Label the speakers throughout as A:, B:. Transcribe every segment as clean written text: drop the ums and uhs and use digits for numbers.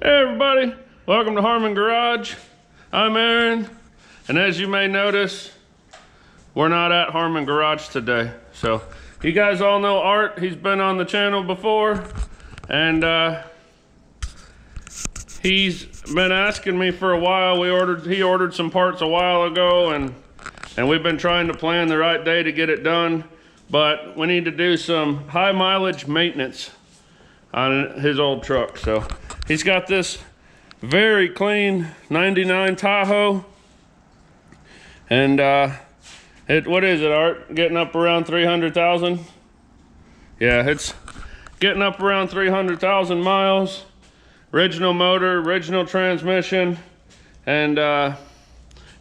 A: Hey everybody, welcome to Harmon Garage. I'm Aaron, and as you may notice, we're not at Harmon Garage today. So you guys all know Art. He's been on the channel before, and he's been asking me for a while. He ordered some parts a while ago, and we've been trying to plan the right day to get it done, but we need to do some high mileage maintenance on his old truck. So he's got this very clean 99 Tahoe, and what is it, Art? Getting up around 300,000? Yeah, it's getting up around 300,000 miles. Original motor, original transmission, and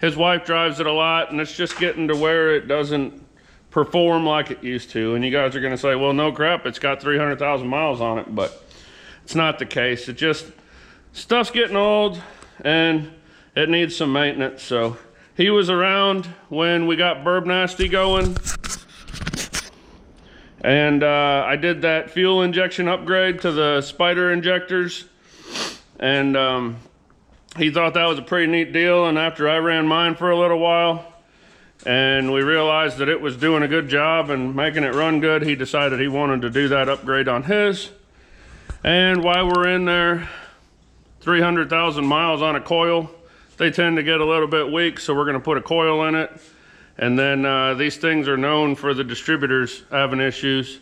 A: his wife drives it a lot, and it's just getting to where it doesn't perform like it used to. And you guys are gonna say, well, no crap, it's got 300,000 miles on it, but it's not the case. It just, stuff's getting old and it needs some maintenance. So he was around when we got Burb Nasty going, and I did that fuel injection upgrade to the spider injectors, and he thought that was a pretty neat deal. And after I ran mine for a little while and we realized that it was doing a good job and making it run good, he decided he wanted to do that upgrade on his. And while we're in there, 300,000 miles on a coil, they tend to get a little bit weak, so we're going to put a coil in it. And then these things are known for the distributors having issues,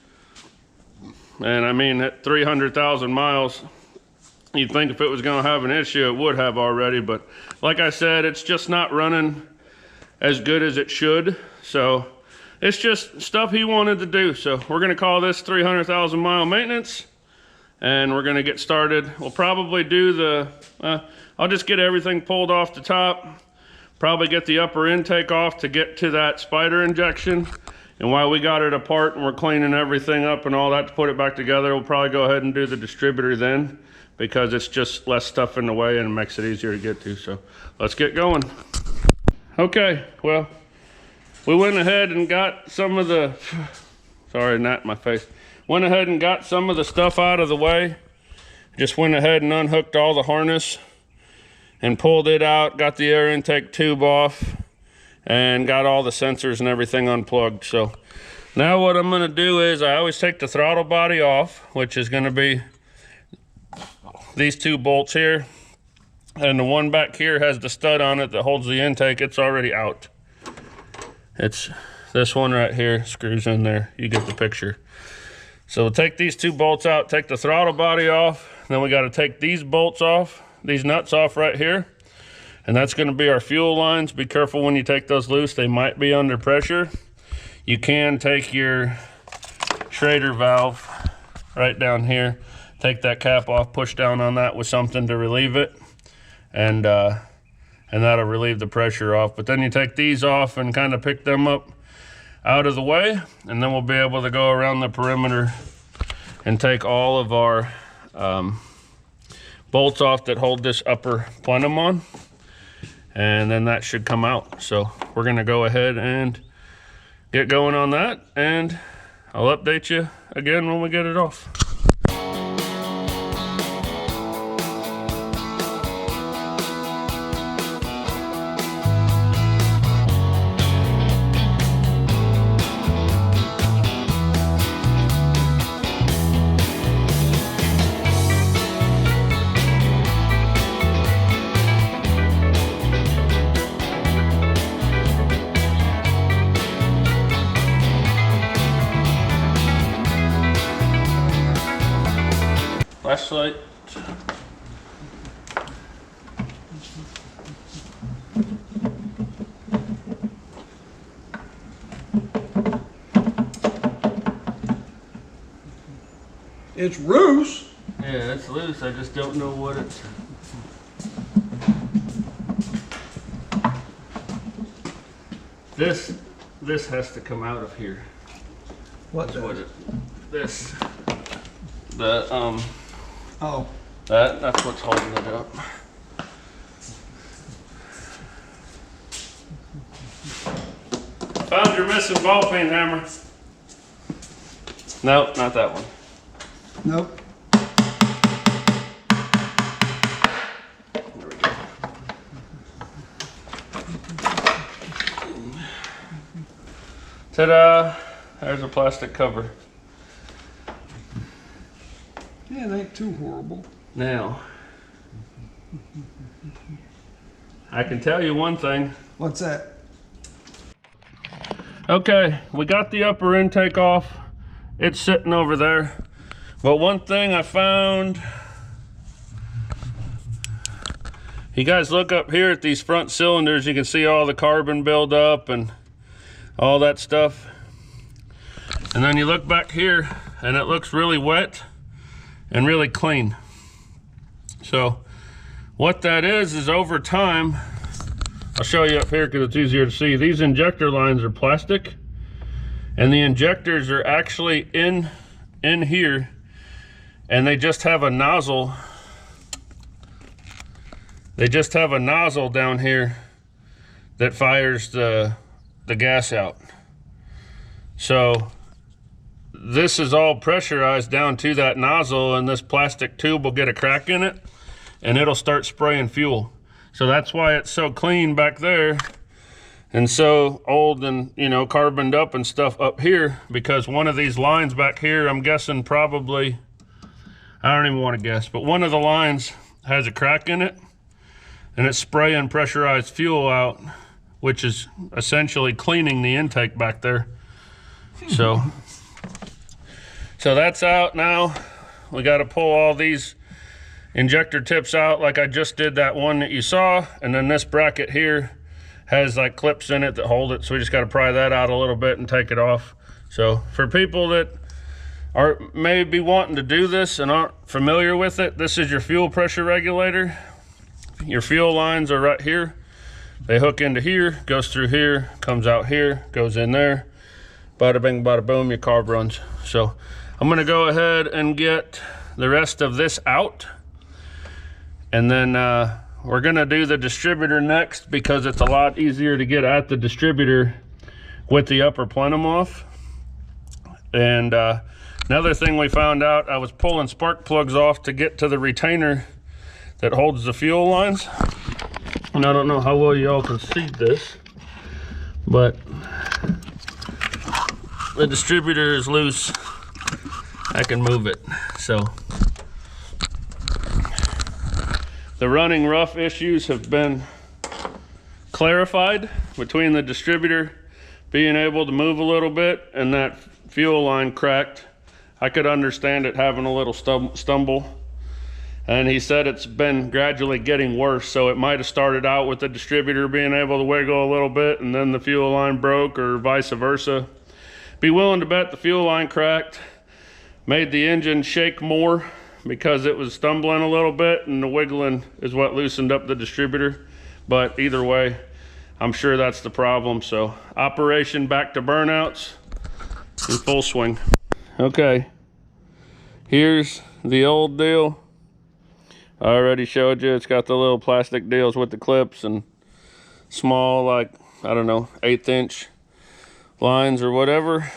A: and I mean, at 300,000 miles, you'd think if it was going to have an issue, it would have already. But like I said, it's just not running as good as it should. So it's just stuff he wanted to do. So we're going to call this 300,000 mile maintenance, and we're going to get started. We'll probably do the, I'll just get everything pulled off the top, probably get the upper intake off to get to that spider injection. And while we got it apart and we're cleaning everything up and all that to put it back together, we'll probably go ahead and do the distributor then, because it's just less stuff in the way and it makes it easier to get to. So let's get going. Okay, well, we went ahead and got some of the, sorry, not my face. Went ahead and got some of the stuff out of the way. Just went ahead and unhooked all the harness and pulled it out, got the air intake tube off, and got all the sensors and everything unplugged. So now what I'm gonna do is, I always take the throttle body off, which is gonna be these two bolts here, and the one back here has the stud on it that holds the intake. It's already out. It's this one right here, screws in there. You get the picture. So we'll take these two bolts out, take the throttle body off, then we got to take these bolts off, these nuts off right here, and that's going to be our fuel lines. Be careful when you take those loose, they might be under pressure. You can take your Schrader valve right down here, take that cap off, push down on that with something to relieve it, and that'll relieve the pressure off. But then you take these off and kind of pick them up out of the way, and then we'll be able to go around the perimeter and take all of our bolts off that hold this upper plenum on, and then that should come out. So we're going to go ahead and get going on that, and I'll update you again when we get it off. Flashlight.
B: It's loose.
A: Yeah, it's loose. I just don't know what it's. This has to come out of here.
B: What does?
A: This. The
B: Oh.
A: That's what's holding it up. Found your missing ball peen hammer. No, not that one.
B: Nope.
A: Ta-da! There's a plastic cover.
B: Yeah, it ain't too horrible.
A: Now, I can tell you one thing.
B: What's that?
A: Okay, we got the upper intake off. It's sitting over there. But one thing I found, you guys look up here at these front cylinders, you can see all the carbon buildup and all that stuff. And then you look back here and it looks really wet and really clean. So what that is over time, I'll show you up here because it's easier to see. These injector lines are plastic and the injectors are actually in here, and they just have a nozzle. They just have a nozzle down here that fires the gas out. So this is all pressurized down to that nozzle, and this plastic tube will get a crack in it and it'll start spraying fuel. So that's why it's so clean back there and so old and, you know, carboned up and stuff up here, because one of these lines back here, I'm guessing probably, I don't even want to guess, but one of the lines has a crack in it and it's spraying pressurized fuel out, which is essentially cleaning the intake back there. So that's out now. We got to pull all these injector tips out like I just did that one that you saw, and then this bracket here has like clips in it that hold it, so we just got to pry that out a little bit and take it off. So for people that are maybe wanting to do this and aren't familiar with it, this is your fuel pressure regulator. Your fuel lines are right here. They hook into here, goes through here, comes out here, goes in there. Bada bing, bada boom, your carb runs. So I'm gonna go ahead and get the rest of this out. And then we're gonna do the distributor next, because it's a lot easier to get at the distributor with the upper plenum off. And another thing we found out, I was pulling spark plugs off to get to the retainer that holds the fuel lines. And I don't know how well y'all can see this, but the distributor is loose. I can move it. So the running rough issues have been clarified between the distributor being able to move a little bit and that fuel line cracked. I could understand it having a little stumble. And he said it's been gradually getting worse. So it might have started out with the distributor being able to wiggle a little bit and then the fuel line broke, or vice versa. Be willing to bet the fuel line cracked, made the engine shake more because it was stumbling a little bit, and the wiggling is what loosened up the distributor. But either way, I'm sure that's the problem. So operation back to burnouts in full swing. Okay, here's the old deal. I already showed you, it's got the little plastic deals with the clips and small, like, I don't know, 1/8 inch lines or whatever.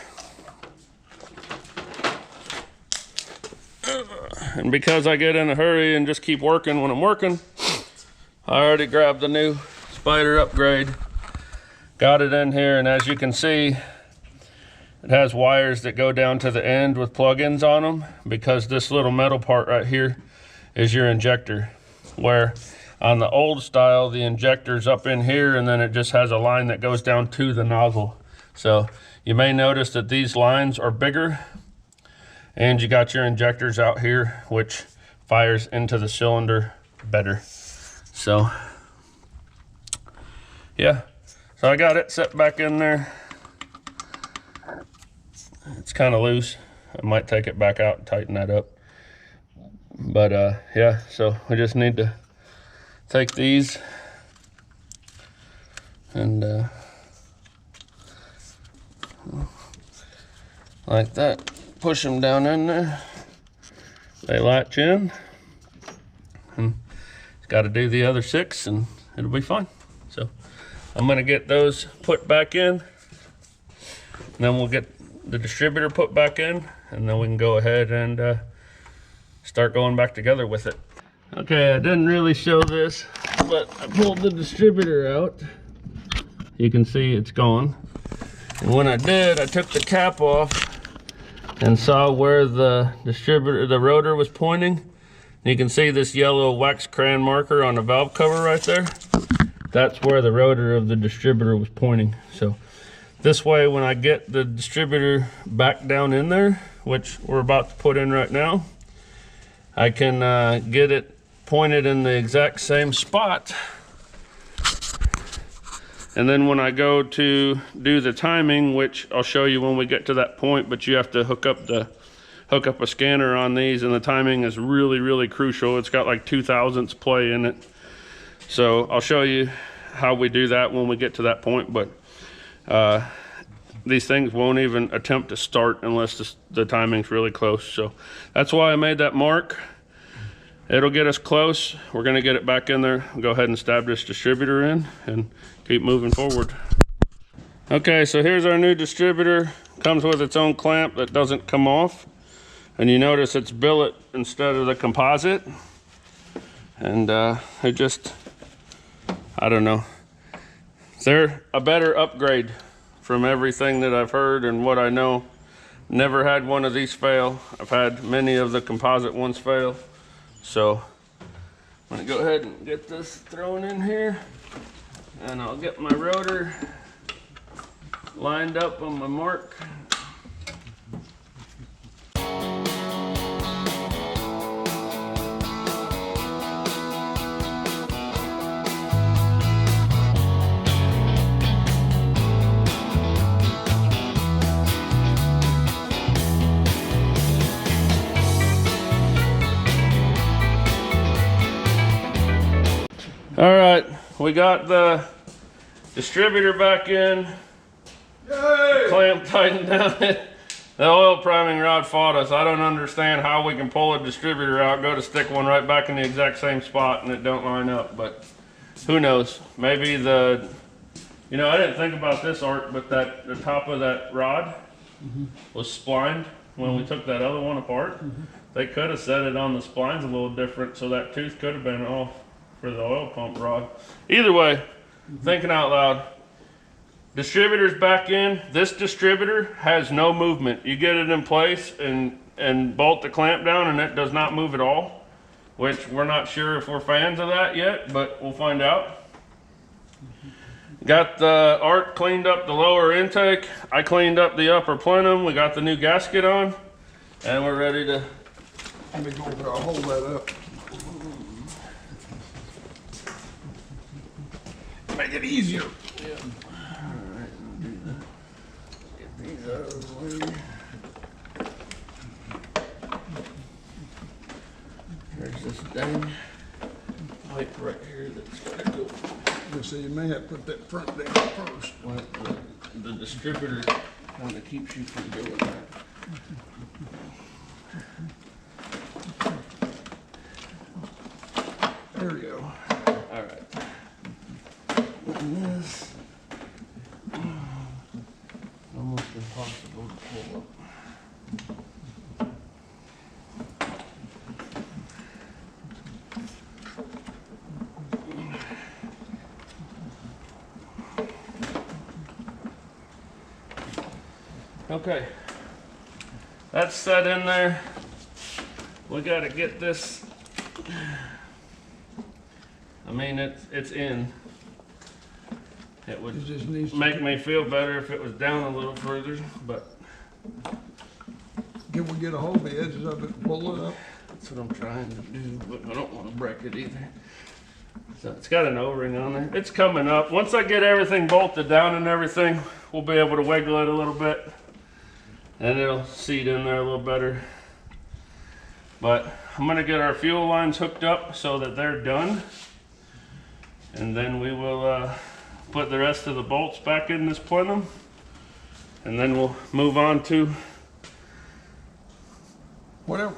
A: And because I get in a hurry and just keep working when I'm working, I already grabbed the new spider upgrade, got it in here, and as you can see, it has wires that go down to the end with plug-ins on them, because this little metal part right here is your injector, where on the old style the injector's up in here and then it just has a line that goes down to the nozzle. So you may notice that these lines are bigger, and you got your injectors out here, which fires into the cylinder better. So yeah, so I got it set back in there. It's kind of loose. I might take it back out and tighten that up. But yeah, so we just need to take these and like that, push them down in there. They latch in, and it's got to do the other 6 and it'll be fine. So I'm gonna get those put back in, and then we'll get the distributor put back in, and then we can go ahead and start going back together with it. Okay, I didn't really show this, but I pulled the distributor out. You can see it's gone. And when I did, I took the cap off and saw where the distributor, the rotor was pointing. You can see this yellow wax crayon marker on the valve cover right there. That's where the rotor of the distributor was pointing. So this way, when I get the distributor back down in there, which we're about to put in right now, I can get it pointed in the exact same spot. And then when I go to do the timing, which I'll show you when we get to that point, but you have to hook up a scanner on these, and the timing is really, really crucial. It's got like 2/1000ths play in it. So I'll show you how we do that when we get to that point, but these things won't even attempt to start unless the timing's really close. So that's why I made that mark. It'll get us close. We're gonna get it back in there. Go ahead and stab this distributor in and keep moving forward. Okay, so here's our new distributor. Comes with its own clamp that doesn't come off. And you notice it's billet instead of the composite. And it just, I don't know. They're a better upgrade from everything that I've heard and what I know. Never had one of these fail. I've had many of the composite ones fail. So I'm gonna go ahead and get this thrown in here, and I'll get my rotor lined up on my mark. All right, we got the distributor back in. Yay! Clamp tightened down. The oil priming rod fought us. I don't understand how we can pull a distributor out, go to stick one right back in the exact same spot, and it don't line up, but who knows? Maybe I didn't think about this, Art, but the top of that rod was splined when we took that other one apart. They could have set it on the splines a little different, so that tooth could have been off for the oil pump rod. Either way, thinking out loud, distributor's back in. This distributor has no movement. You get it in place and bolt the clamp down, and it does not move at all, which we're not sure if we're fans of that yet, but we'll find out. Got the Art cleaned up the lower intake. I cleaned up the upper plenum. We got the new gasket on, and we're ready to.
B: Let me go over there, I'll hold that up. Make it easier.
A: Yeah. All right, we'll do that. Get these out of the way. There's this dang pipe right here that's gotta go.
B: So you may have to put that front down first.
A: Well, the distributor kind of keeps you from doing that.
B: There we go.
A: All right. And this, almost impossible to pull up. Okay, that's set in there. We got to get this. I mean, it's in. It would make me feel better if it was down a little further, but
B: Can we get a hold of the edges of it and pull it up?
A: that's what I'm trying to do, but I don't want to break it either. So it's got an O-ring on there. It's coming up. Once I get everything bolted down and everything, we'll be able to wiggle it a little bit, and it'll seat in there a little better. But I'm gonna get our fuel lines hooked up so that they're done, and then we will put the rest of the bolts back in this plenum, and then we'll move on to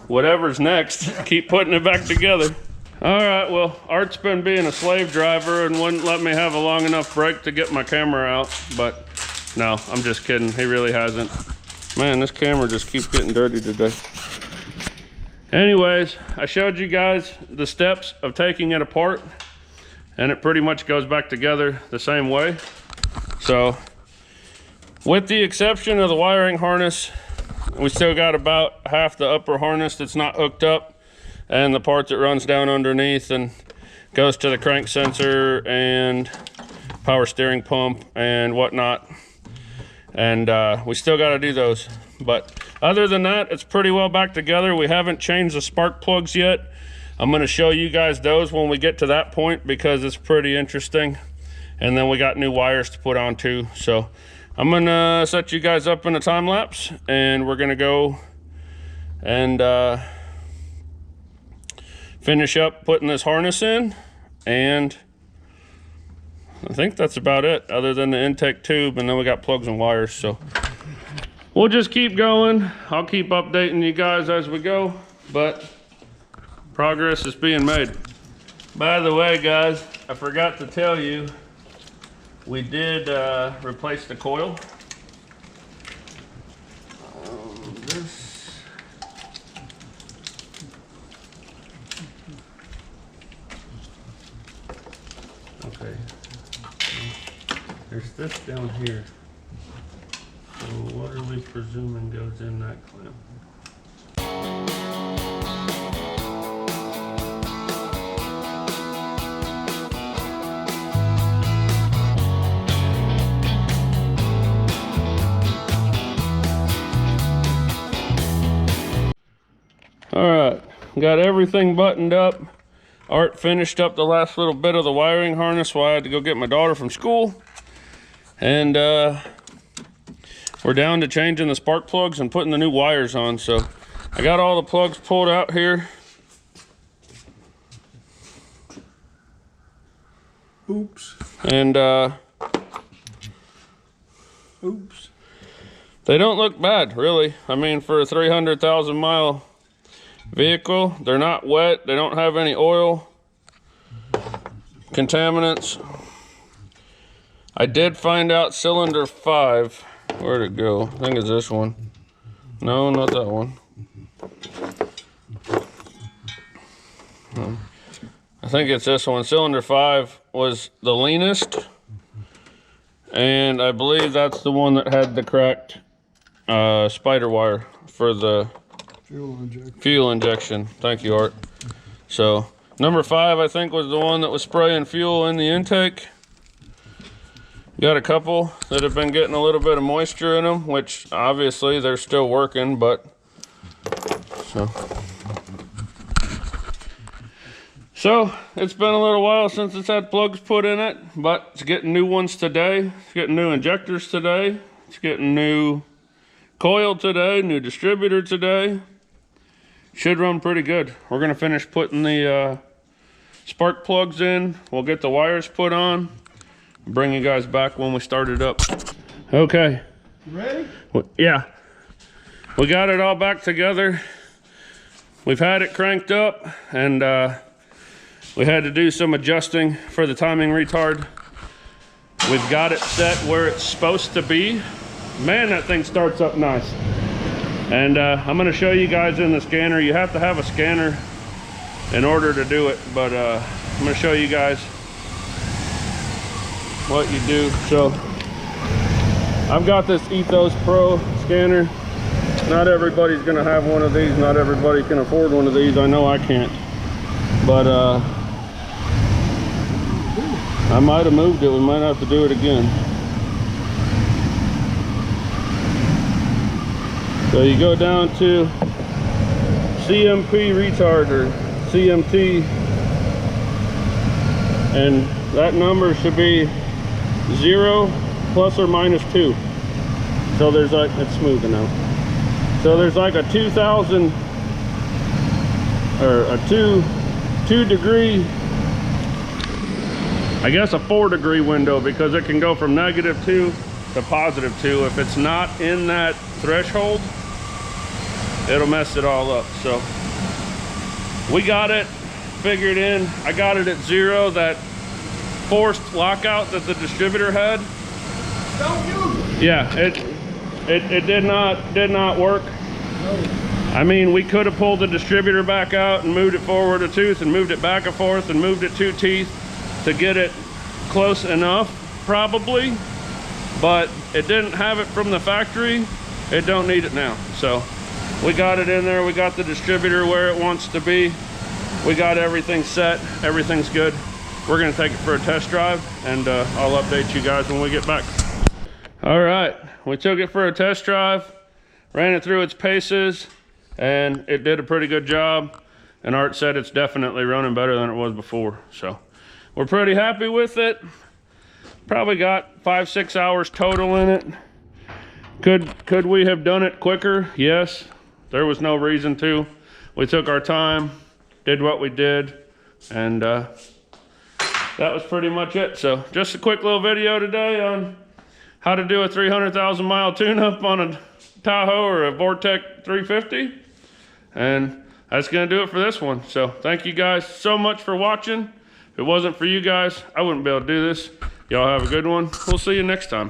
A: whatever's next. Keep putting it back together. All right, well, Art's been being a slave driver and wouldn't let me have a long enough break to get my camera out, but no, I'm just kidding. He really hasn't. Man, this camera just keeps getting dirty today. Anyways, I showed you guys the steps of taking it apart, and it pretty much goes back together the same way. So With the exception of the wiring harness, we still got about half the upper harness that's not hooked up, and the part that runs down underneath and goes to the crank sensor and power steering pump and whatnot. And we still got to do those. But other than that, it's pretty well back together. We haven't changed the spark plugs yet. I'm going to show you guys those when we get to that point because it's pretty interesting. And then we got new wires to put on too. So I'm going to set you guys up in a time lapse, and we're going to go and finish up putting this harness in. And I think that's about it, other than the intake tube, and then we got plugs and wires. So we'll just keep going. I'll keep updating you guys as we go, but progress is being made. By the way, guys, I forgot to tell you, we did replace the coil. Okay. There's this down here. So what are we presuming goes in that clamp? All right, got everything buttoned up. Art finished up the last little bit of the wiring harness while I had to go get my daughter from school. And we're down to changing the spark plugs and putting the new wires on. So I got all the plugs pulled out here.
B: Oops.
A: And
B: Oops.
A: they don't look bad, really. I mean, for a 300,000 mile vehicle, they're not wet. They don't have any oil contaminants. I did find out cylinder 5. Where'd it go? I think it's this one. No, not that one. I think it's this one. Cylinder 5 was the leanest, and I believe that's the one that had the cracked spider wire for the fuel injection. Thank you, Art. So number 5, I think, was the one that was spraying fuel in the intake. Got a couple that have been getting a little bit of moisture in them, which obviously they're still working, but so it's been a little while since it's had plugs put in it, but it's getting new ones today. It's getting new injectors today. It's getting new coil today, new distributor today. Should run pretty good. We're gonna finish putting the spark plugs in. We'll get the wires put on. Bring you guys back when we start it up. Okay.
B: Ready?
A: Yeah. We got it all back together. We've had it cranked up, and we had to do some adjusting for the timing retard. We've got it set where it's supposed to be. Man, that thing starts up nice. And I'm gonna show you guys in the scanner. You have to have a scanner in order to do it, but I'm gonna show you guys what you do. So I've got this Ethos Pro scanner. Not everybody's gonna have one of these. Not everybody can afford one of these. I know I can't, but I might have moved it. We might have to do it again. So you go down to CMP retard or CMT, and that number should be 0 plus or minus 2. So there's like, it's smooth now. So there's like a 2,000 or a 2 degree, I guess a 4 degree window, because it can go from -2 to +2. If it's not in that threshold, it'll mess it all up. So we got it figured in. I got it at 0, that forced lockout that the distributor had.
B: Don't use it.
A: Yeah, it did not work.
B: No.
A: I mean, we could have pulled the distributor back out and moved it forward a tooth and moved it back and forth and moved it 2 teeth to get it close enough, probably. but it didn't have it from the factory. It don't need it now. So we got it in there. We got the distributor where it wants to be. We got everything set. Everything's good. We're gonna take it for a test drive, and I'll update you guys when we get back. All right, we took it for a test drive, ran it through its paces, and it did a pretty good job. And Art said it's definitely running better than it was before. So we're pretty happy with it. Probably got 5-6 hours total in it. Could we have done it quicker? Yes. There was no reason to. We took our time, did what we did, and that was pretty much it. So just a quick little video today on how to do a 300,000 mile tune-up on a Tahoe or a Vortec 350. And that's gonna do it for this one. So thank you guys so much for watching. If it wasn't for you guys, I wouldn't be able to do this. Y'all have a good one. We'll see you next time.